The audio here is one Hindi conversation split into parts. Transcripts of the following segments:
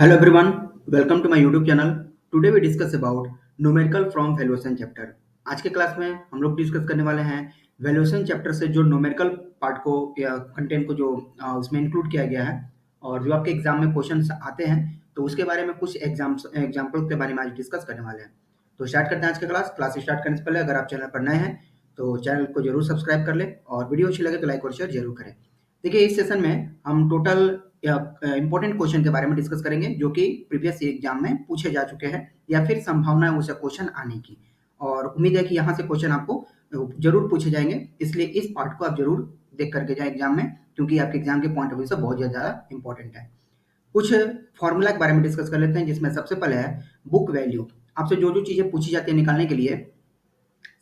Hello everyone, welcome to my YouTube channel. Today we discuss about numerical from valuation chapter. आज के क्लास में हम लोग डिस्कस करने वाले हैं वैल्यूएशन चैप्टर से जो न्यूमेरिकल पार्ट को या कंटेंट को जो उसमें इंक्लूड किया गया है और जो आपके एग्जाम में क्वेश्चंस आते हैं तो उसके बारे में कुछ एग्जाम्पल के बारे में आज डिस्कस करने वाले हैं। तो स्टार्ट करते हैं आज का क्लास स्टार्ट करने से पहले अगर आप चैनल पर नए हैं तो चैनल को जरूर सब्सक्राइब कर ले और वीडियो अच्छी लगे तो लाइक और शेयर जरूर करें। देखिए इस सेशन में हम टोटल इंपॉर्टेंट क्वेश्चन के बारे में डिस्कस करेंगे जो कि प्रीवियस एग्जाम में पूछे जा चुके हैं या फिर संभावना है उसे क्वेश्चन आने की, और उम्मीद है कि यहाँ से क्वेश्चन आपको जरूर पूछे जाएंगे, इसलिए इस पार्ट को आप जरूर देख करके जाए एग्जाम में, क्योंकि आपके एग्जाम के पॉइंट ऑफ व्यू से बहुत ज़्यादा इंपॉर्टेंट है। कुछ फॉर्मूला के बारे में डिस्कस कर लेते हैं, जिसमें सबसे पहले है बुक वैल्यू। आपसे जो जो चीज़ें पूछी जाती है निकालने के लिए,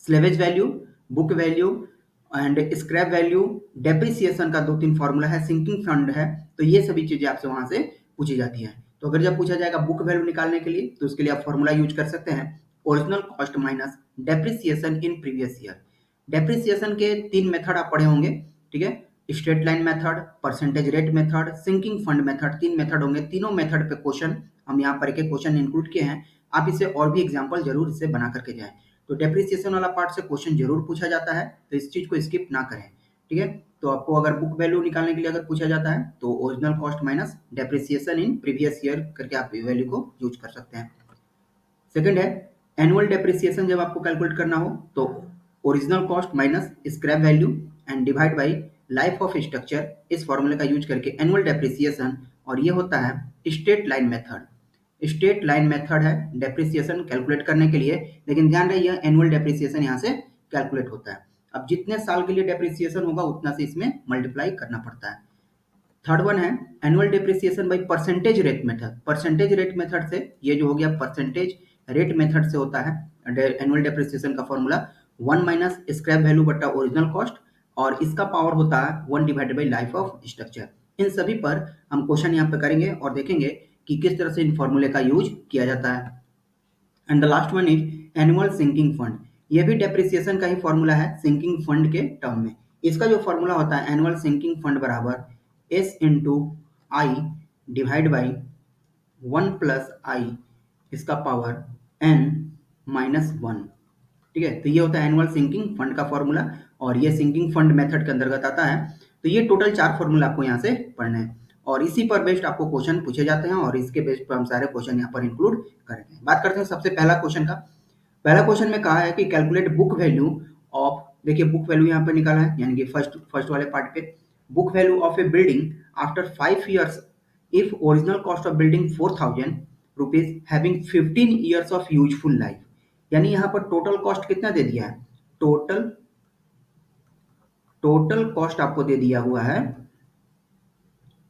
salvage value, book value and scrap value, depreciation का 2-3 फॉर्मूला है, सिंकिंग फंड है, तो ये सभी चीजें आपसे वहां से पूछी जाती हैं। तो अगर जब पूछा जाएगा बुक वैल्यू निकालने के लिए तो उसके लिए आप फॉर्मूला यूज कर सकते हैं, original cost minus depreciation in previous year. Depreciation के 3 मेथड आप पढ़े होंगे, ठीक है, straight line method, percentage rate method, sinking fund method, 3 method होंगे। तीनों मेथड पे क्वेश्चन हम यहाँ पर एक क्वेश्चन इंक्लूड किए हैं, आप इसे और भी एग्जाम्पल जरूर इसे बना करके जाएं। तो डेप्रिसिएशन वाला पार्ट से क्वेश्चन जरूर पूछा जाता है, तो इस चीज को स्किप ना करें, ठीक है। तो आपको अगर बुक वैल्यू निकालने के लिए अगर पूछा जाता है तो original cost minus depreciation in previous year करके आप वैल्यू को यूज कर सकते हैं। सेकंड है एनुअल डेप्रिसिएशन, जब आपको कैलकुलेट करना हो तो original cost minus scrap value and divide by life of structure, इस फॉर्मूले का यूज करके एनुअल डेप्रिसिएशन, और ये होता है straight line method. Straight line method है डेप्रिसिएशन कैलकुलेट करने के लिए, लेकिन ध्यान रहे यह एनुअल डेप्रिसिएशन यहाँ से कैलकुलेट होता है। अब जितने साल के लिए डेप्रिसिएशन होगा उतना से इसमें मल्टीप्लाई करना पड़ता है। थर्ड वन है annual depreciation by percentage rate method. Percentage rate method से, ये जो हो गया परसेंटेज रेट मेथड से होता है एनुअल डेप्रिसिएशन का फॉर्मूला 1 माइनस स्क्रैप वैल्यू बटा ओरिजिनल कॉस्ट, और इसका पावर होता है 1 divided by life of structure. इन सभी पर हम क्वेश्चन यहाँ पे करेंगे और देखेंगे कि किस तरह से इन फॉर्मूले का यूज किया जाता है। And the last one is annual sinking fund. ये भी डेप्रिसिएशन का ही फॉर्मूला है सिंकिंग फंड के टर्म में। इसका जो फॉर्मूला होता है एनुअल सिंकिंग फंड बराबर S into I divide by 1 plus I इसका पावर एन माइनस 1, ठीक है। तो ये होता है एनुअल सिंकिंग फंड का फॉर्मूला, और ये सिंकिंग फंड मेथड के अंतर्गत आता है। तो ये टोटल 4 फॉर्मूला आपको यहाँ से पढ़ने हैं, और इसी पर बेस्ड आपको क्वेश्चन पूछे जाते हैं, और इसके बेस्ड पर हम सारे क्वेश्चन यहाँ पर इंक्लूड करेंगे। बात करते हैं सबसे पहला क्वेश्चन का। पहला क्वेश्चन में कहा है कि कैलकुलेट बुक वैल्यू ऑफ, देखिए बुक वैल्यू यहाँ पर निकाला है, यानी कि फर्स्ट वाले पार्ट पे, book value of A building after 5 years if original cost of building 4,000 rupees having 15 years of useful life. यानी यहाँ पर टोटल कॉस्ट कितना दे दिया है, टोटल कॉस्ट आपको दे दिया हुआ है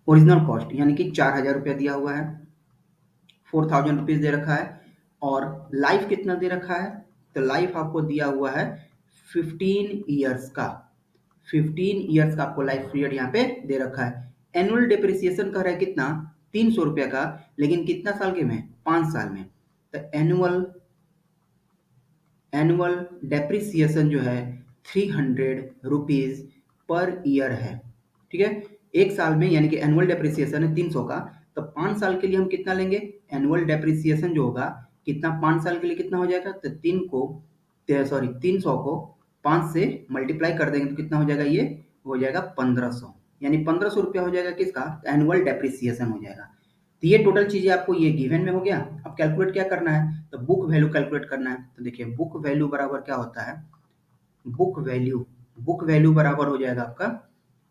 ओरिजिनल कॉस्ट, यानी कि 4,000 रुपया दिया हुआ है, 4,000 रुपीज दे रखा है, और लाइफ कितना दे रखा है, तो लाइफ आपको दिया हुआ है 15 ईयर्स का, 15 ईयर्स का आपको लाइफ पीरियड यहाँ पे दे रखा है। एनुअल डेप्रिसिएशन कह रहा है कितना, 300 रुपया का, लेकिन कितना साल के में, 5 साल में। तो एनुअल डेप्रिसिएशन जो है 300 रुपीज पर ईयर है, ठीक है, एक साल में, यानी कि एनुअल डेप्रिसिएशन है 300 का, तो 5 साल के लिए हम कितना लेंगे, एनुअल डेप्रिसिएशन जो होगा कितना, 5 साल के लिए कितना हो जाएगा, तो 300 को 5 से मल्टीप्लाई कर देंगे तो कितना हो जाएगा, ये हो जाएगा 1500, यानी 1500 रुपया हो जाएगा किसका, एनुअल डेप्रिसिएशन हो जाएगा। तो ये टोटल चीजें आपको ये गिवन में हो गया। अब कैलकुलेट क्या करना है, तो बुक वैल्यू कैलकुलेट करना है। तो देखिए बुक वैल्यू बराबर क्या होता है, बुक वैल्यू बराबर हो जाएगा आपका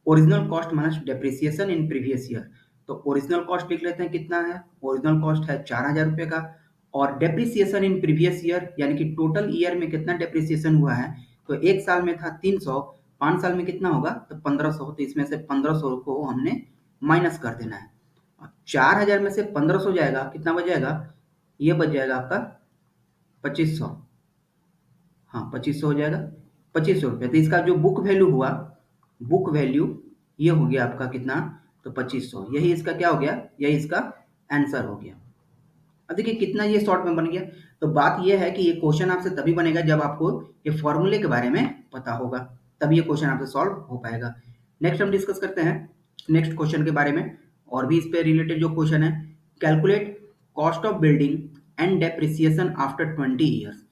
original cost minus depreciation in previous year. तो ओरिजिनल कॉस्ट लिख लेते हैं, कितना है, ओरिजिनल कॉस्ट है 4,000 रुपये का, और डेप्रिसिएशन इन प्रीवियस ईयर यानी कि टोटल ईयर में कितना डेप्रिसिएशन हुआ है, तो एक साल में था 300, 5 साल में कितना होगा, तो 1500, तो इसमें से 1500 को हमने माइनस कर देना है। 4,000 में से 1500 जाएगा, कितना बच जाएगा, ये बच जाएगा आपका 2500, हाँ 2500 हो जाएगा, 2500 रुपये। तो इसका जो बुक वैल्यू हुआ, बुक वैल्यू ये हो गया आपका कितना, तो 2500, यही इसका क्या हो गया, यही इसका आंसर हो गया। अब देखिए कितना ये शॉर्ट में बन गया। तो बात ये है कि ये क्वेश्चन आपसे तभी बनेगा जब आपको ये फॉर्मूले के बारे में पता होगा, तब ये क्वेश्चन आपसे सॉल्व हो पाएगा। नेक्स्ट हम डिस्कस करते हैं नेक्स्ट क्वेश्चन के बारे में, और भी इस पे रिलेटेड जो क्वेश्चन है। Calculate cost of building and depreciation after 20 years.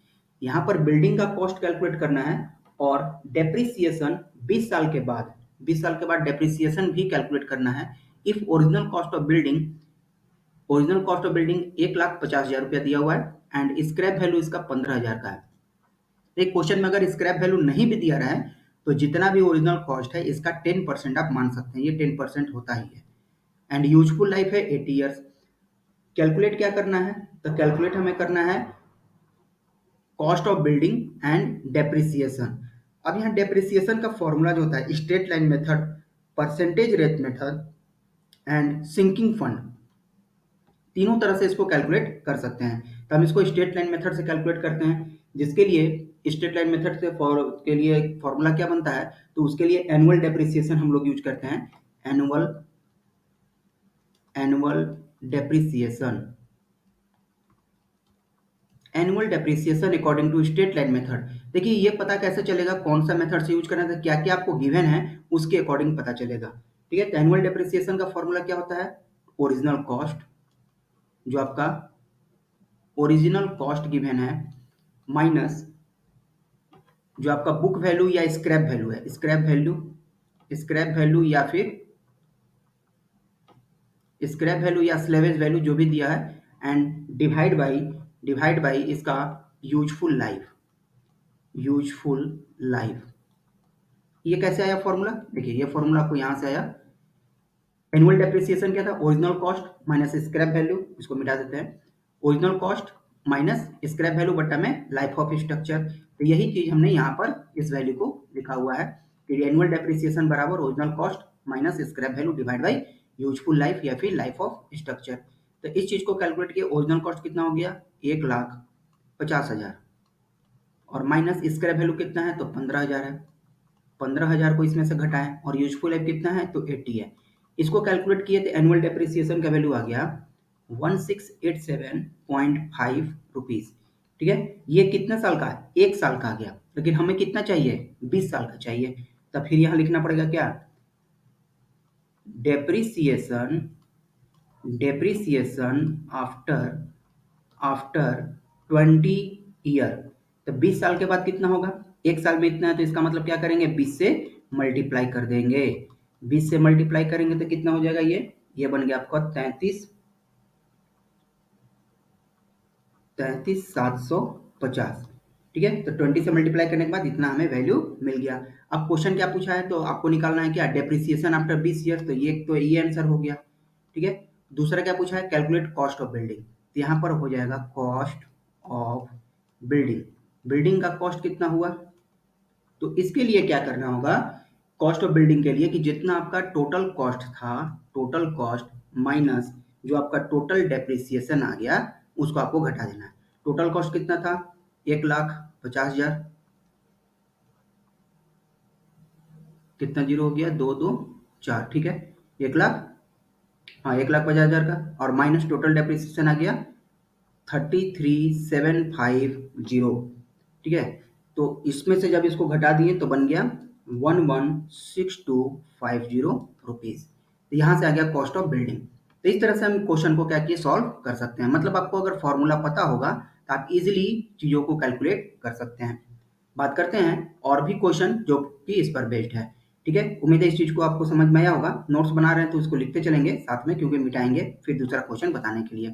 यहाँ पर बिल्डिंग का कॉस्ट कैलकुलेट करना है और डेप्रिसिएशन 20 साल के बाद डेप्रिसिएशन भी कैलकुलेट करना है। If original cost of building 1,50,000 रुपया दिया हुआ है एंड स्क्रैप वैल्यू इसका 15,000 का है। एक क्वेश्चन में अगर स्क्रैप वैल्यू नहीं भी दिया रहा है तो जितना भी ओरिजिनल कॉस्ट है इसका 10% आप मान सकते हैं, ये 10% होता ही है। एंड यूजफुल लाइफ है 80 ईयर्स। कैलकुलेट क्या करना है, तो कैलकुलेट हमें करना है cost of building and depreciation. अब यहाँ डेप्रिसिएशन का फॉर्मूला जो होता है straight line method, percentage rate method and sinking fund, तीनों तरह से इसको कैलकुलेट कर सकते हैं। तो हम इसको स्ट्रेट लाइन मेथड से कैलकुलेट करते हैं, जिसके लिए स्ट्रेट लाइन मेथड से के लिए फॉर्मूला क्या बनता है, तो उसके लिए एनुअल डेप्रिसिएशन हम लोग यूज करते हैं। Annual depreciation according to straight line method. देखिए ये पता कैसे चलेगा कौन सा मेथड से यूज करना है, क्या क्या आपको गिवन है उसके अकॉर्डिंग पता चलेगा। ठीक है, तो एनुअल डेप्रिसिएशन का फॉर्मूला क्या होता है, ओरिजिनल कॉस्ट, जो आपका ओरिजिनल कॉस्ट गिवन है, माइनस जो आपका बुक वैल्यू या स्क्रैप वैल्यू है, स्क्रैप वैल्यू या स्लेवेज वैल्यू जो भी दिया है, एंड डिवाइड बाई इसका यूजफुल लाइफ। ये कैसे आया फॉर्मूला, देखिए ये फॉर्मूला आपको यहां से आया। एनुअल डेप्रिसिएशन क्या था, original cost minus scrap value, इसको मिटा देते हैं, original cost minus scrap value बट्टा में लाइफ ऑफ स्ट्रक्चर। तो यही चीज हमने यहाँ पर इस वैल्यू को लिखा हुआ है कि एनुअल डेप्रिसिएशन बराबर original cost minus scrap value divide by useful life या फिर लाइफ ऑफ स्ट्रक्चर। तो इस चीज को कैलकुलेट किया, ओरिजिनल कॉस्ट कितना हो गया 1,50,000 और माइनस स्क्रैप वैल्यू कितना है तो 15,000 है, 15,000 को इसमें से घटाएं और यूजफुल लाइफ कितना है तो 80 है। इसको कैलकुलेट किए तो एनुअल डेप्रिसिएशन का वैल्यू आ गया 1687.5 रुपीज। ठीक है, ये कितने साल का है, 1 साल का आ गया, लेकिन हमें कितना चाहिए 20 साल का चाहिए। तो फिर यहां लिखना पड़ेगा क्या, डेप्रिसिएशन आफ्टर 20 ईयर। तो 20 साल के बाद कितना होगा, 1 साल में इतना है तो इसका मतलब क्या करेंगे 20 से मल्टीप्लाई कर देंगे, 20 से मल्टीप्लाई करेंगे तो कितना हो जाएगा, ये बन गया आपका 33,750। ठीक है, तो 20 से मल्टीप्लाई करने के बाद इतना हमें वैल्यू मिल गया। अब क्वेश्चन क्या पूछा है, तो आपको निकालना है क्या डेप्रिसिएशन आफ्टर 20 ईयर्स, तो ये आंसर हो गया। ठीक है, दूसरा क्या पूछा है, कैलकुलेट कॉस्ट ऑफ बिल्डिंग, तो यहाँ पर हो जाएगा कॉस्ट ऑफ बिल्डिंग का कॉस्ट कितना हुआ, तो इसके लिए क्या करना होगा, कॉस्ट ऑफ बिल्डिंग के लिए कि जितना आपका टोटल कॉस्ट था, टोटल कॉस्ट माइनस जो आपका टोटल डेप्रिसिएशन आ गया उसको आपको घटा देना है। टोटल कॉस्ट कितना था 1,50,000, कितना जीरो हो गया 2 2 4, ठीक है 1,00,000, हाँ 1,50,000 का, और माइनस टोटल डेप्रिसिएशन आ गया 33,750। ठीक है, तो इसमें से जब इसको घटा दिए तो बन गया 11,6250 रुपीज। तो यहाँ से आ गया कॉस्ट ऑफ बिल्डिंग। तो इस तरह से हम क्वेश्चन को क्या किए सॉल्व कर सकते हैं, मतलब आपको अगर फॉर्मूला पता होगा तो आप इजीली चीजों को कैलकुलेट कर सकते हैं। बात करते हैं और भी क्वेश्चन जो कि इस पर बेस्ड है। ठीक है, उम्मीद है इस चीज को आपको समझ में आया होगा। नोट्स बना रहे हैं तो उसको लिखते चलेंगे साथ में, क्योंकि मिटाएंगे फिर दूसरा क्वेश्चन बताने के लिए।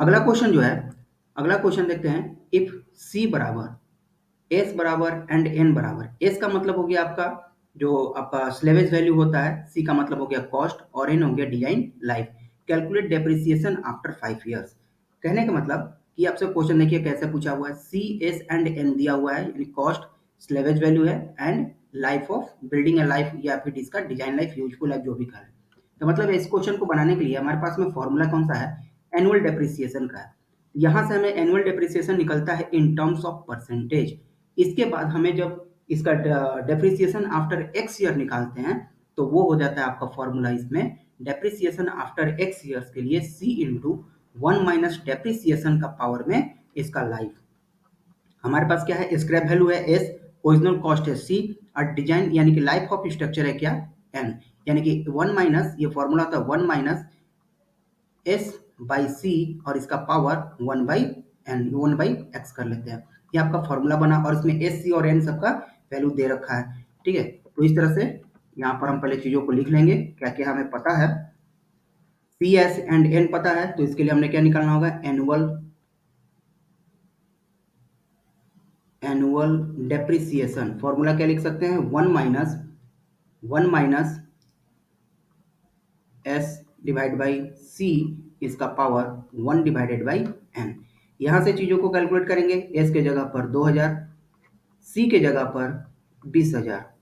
अगला क्वेश्चन जो है, अगला क्वेश्चन देखते हैं, इफ सी बराबर एस बराबर एंड एन बराबर, एस का मतलब हो गया आपका जो आपका स्लेवेज वैल्यू होता है, सी का मतलब हो गया कॉस्ट और एन हो गया design life. Calculate depreciation after 5 years. कहने का मतलब कि आपसे क्वेश्चन देखिए कैसे पूछा हुआ है, सी एस एंड एन दिया हुआ है, यानी कॉस्ट स्लेवेज वैल्यू है एंड लाइफ ऑफ बिल्डिंग या लाइफ या फिर इसका डिजाइन लाइफ यूजफुल लाइफ जो भी कहा है। तो मतलब इस क्वेश्चन को बनाने के लिए हमारे पास में फॉर्मूला कौन सा है, एनुअल डेप्रिसिएशन का है। यहाँ से हमें एनुअल डेप्रिसिएशन निकलता है इन टर्म्स ऑफ परसेंटेज। इसके बाद हमें जब इसका डेप्रिसिएशन आफ्टर एक्स ईयर निकालते हैं तो वो हो जाता है आपका फॉर्मूला इसमें डेप्रिसिएशन आफ्टर एक्स ईयर्स के लिए सी इंटू 1 माइनस डेप्रिसिएशन का पावर में इसका लाइफ। हमारे पास क्या है, स्क्रैप वैल्यू है एस, ओरिजिनल कॉस्ट है सी, और डिजाइन यानी कि लाइफ ऑफ स्ट्रक्चर है क्या एन, यानी कि 1 माइनस, ये फॉर्मूला था 1 माइनस एस बाई सी और इसका पावर 1/x कर लेते हैं। ये आपका फॉर्मूला बना और इसमें एस सी और एन सबका वैल्यू दे रखा है। ठीक है, तो इस तरह से यहाँ पर हम पहले चीज़ों को लिख लेंगे, क्या क्या हमें पता है। सी एस एंड एन पता है, तो इसके लिए हमने क्या निकालना होगा, एनुअल डेप्रिसिएशन। फॉर्मूला क्या लिख सकते हैं, one minus S divide by C इसका पावर 1/n। यहाँ से चीज़ों को कैलकुलेट करेंगे, एस के जगह पर 2000, सी के जगह पर 20,000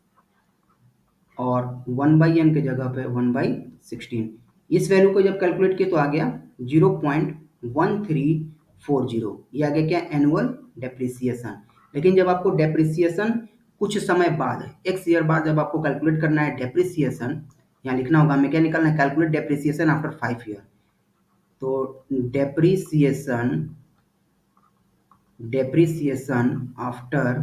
और 1/n के जगह पे 1/16। इस वैल्यू को जब कैलकुलेट किए तो आ गया 0.1340। ये आ गया क्या, एनुअल डेप्रिसिएशन। लेकिन जब आपको डेप्रिसिएशन कुछ समय बाद, एक्स ईयर बाद जब आपको कैलकुलेट करना है डेप्रिसिएशन, यहाँ लिखना होगा, हमें क्या निकालना है, कैलकुलेट डेप्रिसिएशन आफ्टर 5 ईयर। तो डेप्रिसिएशन आफ्टर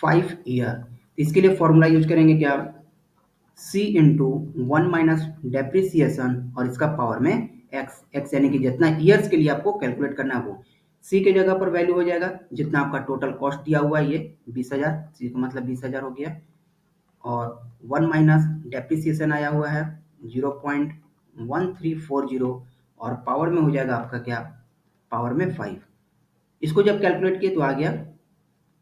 5 ईयर, इसके लिए फॉर्मूला यूज करेंगे क्या, सी इंटू 1 - डेप्रिसिएशन और इसका पावर में एक्स यानी कि जितना ईयर्स के लिए आपको कैलकुलेट करना है वो। सी के जगह पर वैल्यू हो जाएगा जितना आपका टोटल कॉस्ट दिया हुआ है, ये 20,000, सी का मतलब 20,000 हो गया, और 1 - डेप्रिसिएशन आया हुआ है 0.1340 और पावर में हो जाएगा आपका क्या, पावर में 5। इसको जब कैलकुलेट किए तो आ गया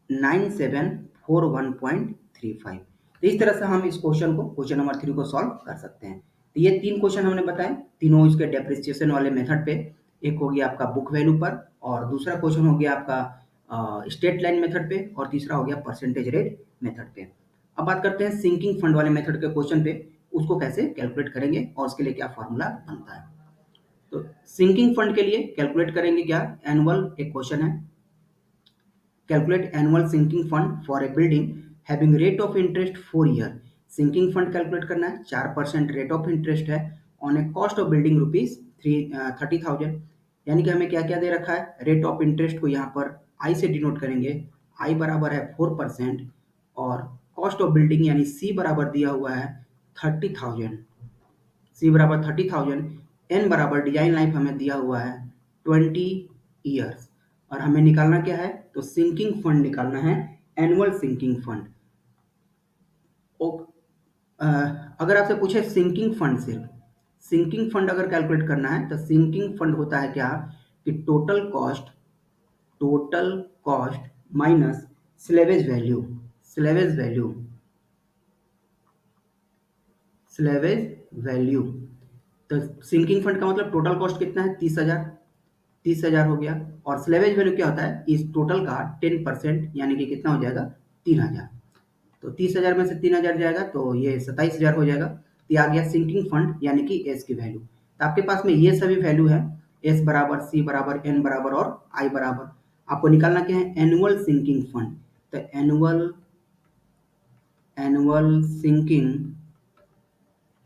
9741.35। तो इस तरह से हम इस क्वेश्चन को, क्वेश्चन नंबर 3 को सॉल्व कर सकते हैं। तो ये 3 क्वेश्चन हमने बताए, तीनों इसके डेप्रिसिएशन वाले मेथड पे। एक हो गया आपका बुक वैल्यू पर, और दूसरा क्वेश्चन हो गया आपका स्ट्रेट लाइन मेथड पे, और तीसरा हो गया परसेंटेज रेट मेथड पे। अब बात करते हैं सिंकिंग फंड वाले मेथड के क्वेश्चन पे, उसको कैसे कैलकुलेट करेंगे और उसके लिए क्या फॉर्मूला बनता है। तो सिंकिंग फंड के लिए कैलकुलेट करेंगे क्या, एनुअल एक क्वेश्चन है, calculate annual sinking fund for a building having rate of interest 4 year. Sinking fund calculate करना है, 4% रेट ऑफ इंटरेस्ट है on a cost of building rupees 30,000। यानी कि हमें क्या क्या दे रखा है, रेट ऑफ इंटरेस्ट को यहाँ पर आई से डिनोट करेंगे, आई बराबर है 4%, और कॉस्ट ऑफ बिल्डिंग यानी सी बराबर दिया हुआ है 30,000, सी बराबर 30,000, एन बराबर डिजाइन लाइफ हमें दिया हुआ है 20 ईयर्स, और हमें निकालना क्या है, तो सिंकिंग फंड निकालना है, एनुअल सिंकिंग फंड। अगर आपसे पूछे सिंकिंग फंड, सिर्फ सिंकिंग फंड अगर कैलकुलेट करना है तो सिंकिंग फंड होता है क्या, कि total cost minus salvage value, salvage value salvage value. तो सिंकिंग फंड का मतलब टोटल कॉस्ट कितना है, 30,000, 30,000 हो गया, और स्लेवेज वैल्यू क्या होता है, इस टोटल का 10% यानी कि कितना हो जाएगा, 3,000। तो 30,000 में से 3,000 जाएगा तो ये 27,000 हो जाएगा। तो ये आ गया सिंकिंग फंड यानी कि एस की वैल्यू। तो आपके पास में ये सभी वैल्यू है, एस बराबर, सी बराबर, एन बराबर और आई बराबर। आपको निकालना क्या है, एनुअल सिंकिंग फंड। तो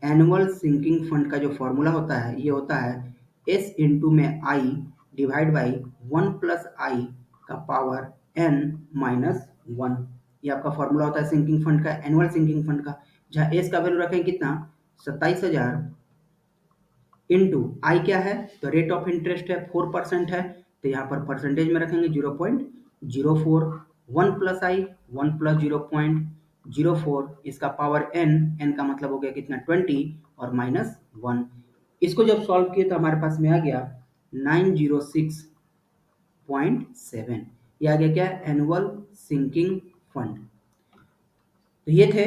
एनुअल सिंकिंग फंड का जो फॉर्मूला होता है, ये होता है एस इंटू में आई डिवाइड बाई 1 + आई का पावर n - 1। ये आपका फॉर्मूला होता है सिंकिंग फंड का, एनुअल सिंकिंग फंड का, जहाँ एस का वैल्यू रखें कितना, 27,000, इंटू आई क्या है, तो रेट ऑफ इंटरेस्ट है 4% है, तो यहाँ पर परसेंटेज में रखेंगे 0.04, 1 + आई, 1 + 0.04, इसका पावर n, n का मतलब हो गया कितना 20 और -1। इसको जब सॉल्व किए तो हमारे पास में आ गया 906.7। ये आ गया क्या, एनुअल सिंकिंग फंड। तो ये थे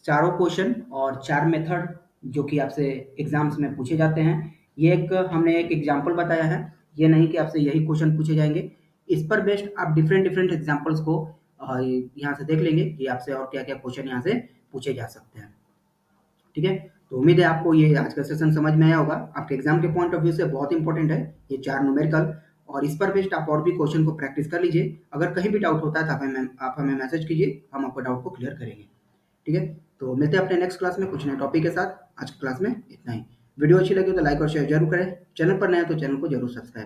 चारों क्वेश्चन और 4 मेथड जो कि आपसे एग्जाम्स में पूछे जाते हैं। ये एक हमने एक एग्जाम्पल बताया है, ये नहीं कि आपसे यही क्वेश्चन पूछे जाएंगे। इस पर बेस्ड आप डिफरेंट डिफरेंट एग्जाम्पल्स को यहाँ से देख लेंगे कि आपसे और क्या क्या क्वेश्चन यहाँ से पूछे जा सकते हैं। ठीक है, तो उम्मीद है आपको ये आज का सेशन समझ में आया होगा। आपके एग्जाम के पॉइंट ऑफ व्यू से बहुत इंपॉर्टेंट है ये 4 न्यूमेरिकल, और इस पर बेस्ड आप और भी क्वेश्चन को प्रैक्टिस कर लीजिए। अगर कहीं भी डाउट होता है तो आप हमें मैसेज कीजिए, हम आपको डाउट को क्लियर करेंगे। ठीक है, तो मिलते हैं अपने नेक्स्ट क्लास में कुछ नए टॉपिक के साथ। आज की क्लास में इतना ही। वीडियो अच्छी लगी तो लाइक और शेयर जरूर करें, चैनल पर नए हैं तो चैनल को जरूर सब्सक्राइब